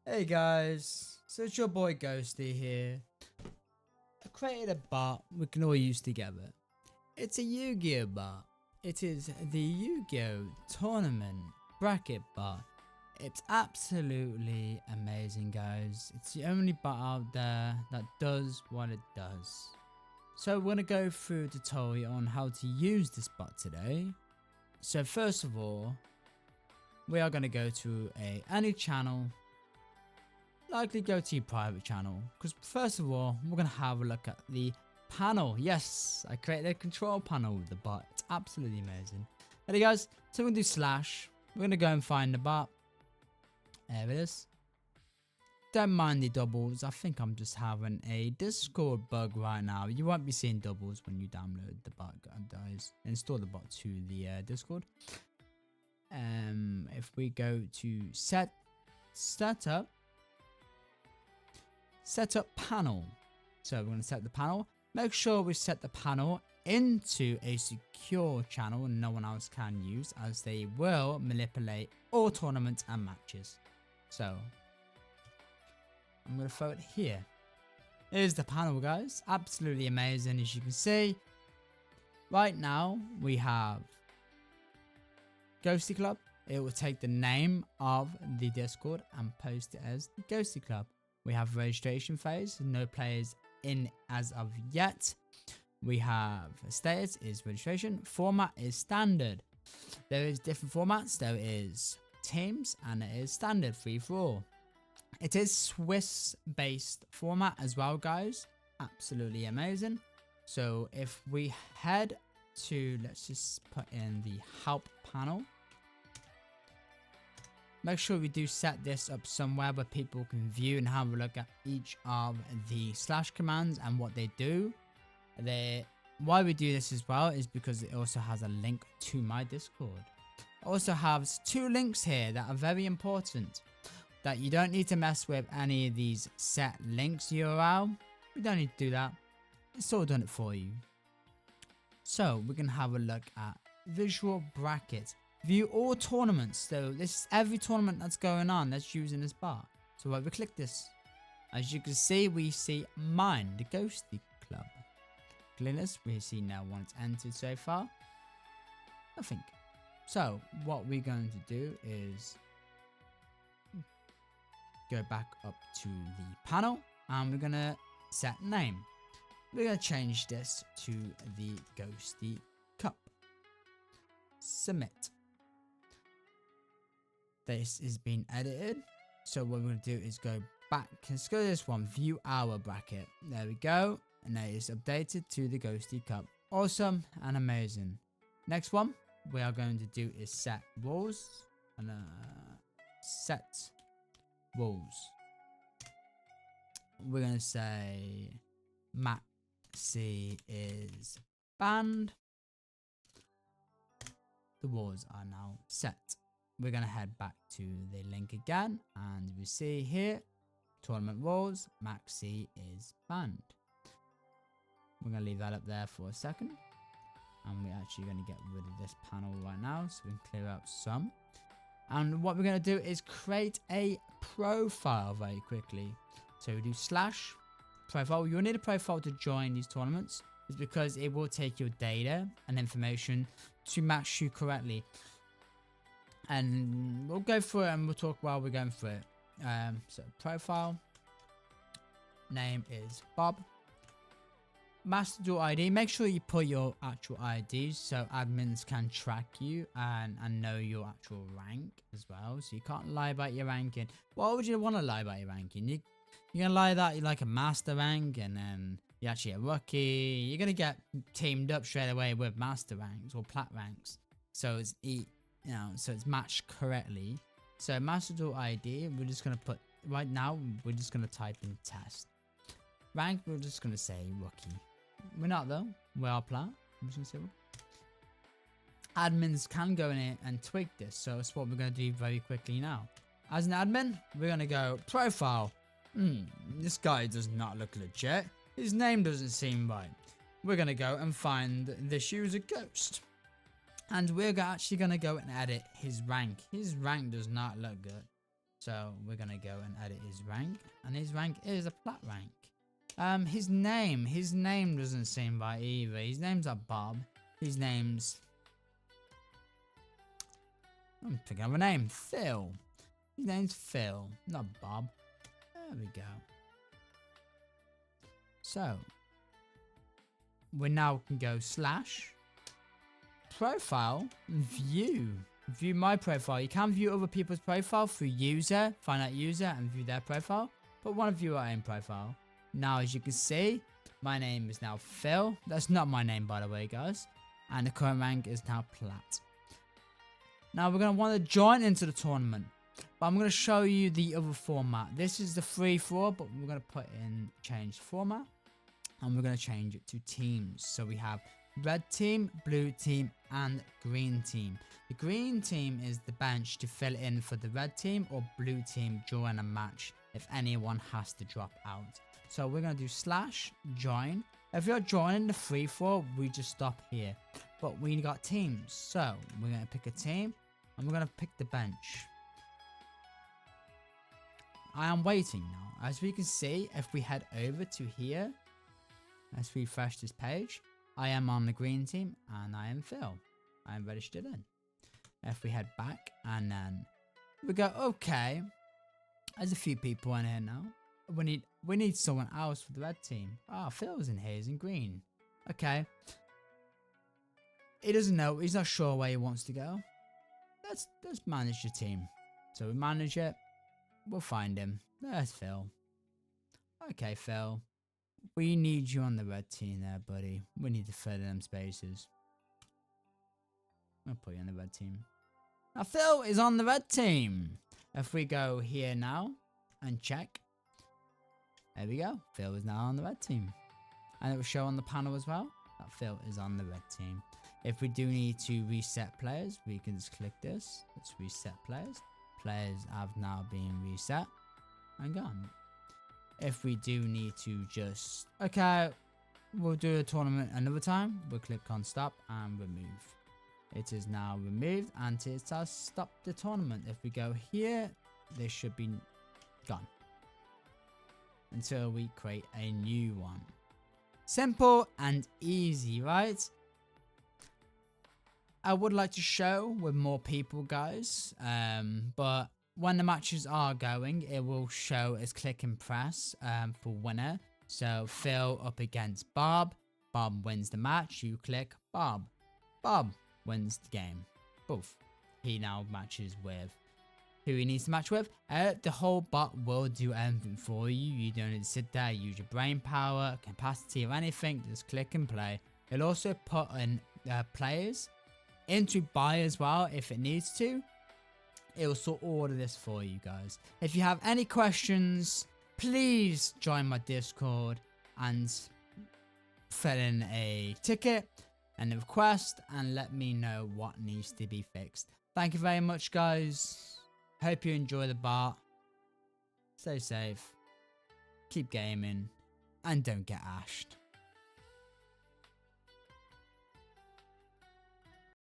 Hey guys, so it's your boy Ghosty here. I created a bot we can all use together. It's a Yu-Gi-Oh bot. It is the Yu-Gi-Oh tournament bracket bot. It's absolutely amazing, guys. It's the only bot out there that does what it does. So we're gonna go through a tutorial on how to use this bot today. So first of all, we are gonna go to any channel. Likely go to your private channel, because first of all we're going to have a look at the panel. Yes, I created a control panel with the bot. It's absolutely amazing. Ready guys, so we're going to do slash, we're going to go and find the bot. There it is. Don't mind the doubles. I think I'm just having a Discord bug right now. You won't be seeing doubles when you download the bot, guys. Install the bot to the Discord. If we go to setup panel. So we're going to set the panel. Make sure we set the panel into a secure channel no one else can use, as they will manipulate all tournaments and matches. So I'm going to throw it here. Here's the panel, guys. Absolutely amazing. As you can see, right now we have Ghosty Club. It will take the name of the Discord and post it as the Ghosty Club. We have registration phase, no players in as of yet. We have status is registration, format is standard. There is different formats. There is teams and it is standard free for all. It is Swiss based format as well, guys. Absolutely amazing. So if we head to, let's just put in the help panel. Make sure we do set this up somewhere where people can view and have a look at each of the slash commands and what they do. Why we do this as well is because it also has a link to my Discord. It also has two links here that are very important, that you don't need to mess with any of these set links URL. We don't need to do that. It's all done it for you. So we're going to have a look at visual brackets. View all tournaments. So this is every tournament that's going on that's using this bar. So when we click this, as you can see, we see mine, the Ghosty Club. Clicking this, we see now one it's entered so far. Nothing. So what we're going to do is go back up to the panel and we're going to set name. We're going to change this to the Ghosty Cup. Submit. This is being edited. So what we're going to do is go back. Let's go to this one. View our bracket. There we go. And that is updated to the Ghosty Cup. Awesome and amazing. Next one we are going to do is set rules. And set rules. We're going to say Maxi is banned. The rules are now set. We're going to head back to the link again, and we see here tournament rules, Maxi is banned. We're going to leave that up there for a second, and we're actually going to get rid of this panel right now so we can clear out some. And what we're going to do is create a profile very quickly. So we do slash profile. You'll need a profile to join these tournaments. It's because it will take your data and information to match you correctly. And we'll go through it and we'll talk while we're going through it. So profile name is Bob. Master dual ID. Make sure you put your actual ID so admins can track you and know your actual rank as well. So you can't lie about your ranking. Why would you want to lie about your ranking? You're gonna lie that you're like a master rank and then you're actually a rookie. You're gonna get teamed up straight away with master ranks or plat ranks. So it's so it's matched correctly. So master dual ID, we're just gonna put right now. We're just gonna type in test. Rank, we're just gonna say rookie. We're not though. We are plat. I'm just gonna say admins can go in here and tweak this. So it's what we're gonna do very quickly now. As an admin, we're gonna go profile. This guy does not look legit. His name doesn't seem right. We're going to go and find this user Ghost. And we're actually going to go and edit his rank. His rank does not look good. So we're gonna go and edit his rank, and his rank is a plat rank. His name doesn't seem right either. His name's not Bob. His name's, I'm picking up a name, Phil. His name's Phil, not Bob. There we go. So we now can go slash profile, view my profile. You can view other people's profile through user, find out user and view their profile, but want to view our own profile. Now as you can see, my name is now Phil. That's not my name, by the way, guys, and the current rank is now plat. Now we're going to want to join into the tournament, but I'm going to show you the other format. This is the free-for-all, but we're going to change format, and we're going to change it to teams. So we have red team, blue team, and green team. The green team is the bench to fill in for the red team or blue team during a match if anyone has to drop out. So we're going to do slash join. If you're joining the free-for-all, we just stop here. But we got teams, so we're going to pick a team, and we're going to pick the bench. I am waiting now. As we can see, if we head over to here, let's refresh this page. I am on the green team, and I am Phil. I am registered in. If we head back, and then we go, okay, there's a few people in here now. We need someone else for the red team. Ah, Phil's in here, he's in green. Okay. He doesn't know, he's not sure where he wants to go. Let's manage the team. So we manage it. We'll find him. There's Phil. Okay, Phil. We need you on the red team there, buddy. We need to fill in them spaces. I'll put you on the red team. Now Phil is on the red team. If we go here now and check. There we go. Phil is now on the red team. And it will show on the panel as well that Phil is on the red team. If we do need to reset players, we can just click this. Let's reset players. Players have now been reset and gone. If we do need to just, okay, we'll do a tournament another time. We'll click on stop and remove. It is now removed and it has stopped the tournament. If we go here, this should be gone until we create a new one. Simple and easy, right? I would like to show with more people, guys, but when the matches are going, it will show as click and press for winner. So Phil up against Bob. Bob wins the match. You click Bob. Bob wins the game. Both. He now matches with who he needs to match with. The whole bot will do everything for you. You don't need to sit there, use your brain power, capacity, or anything. Just click and play. It'll also put in players into buy as well if it needs to. It will sort all of this for you guys. If you have any questions, please join my Discord and fill in a ticket and a request and let me know what needs to be fixed. Thank you very much, guys. Hope you enjoy the bot. Stay safe, keep gaming, and don't get ashed.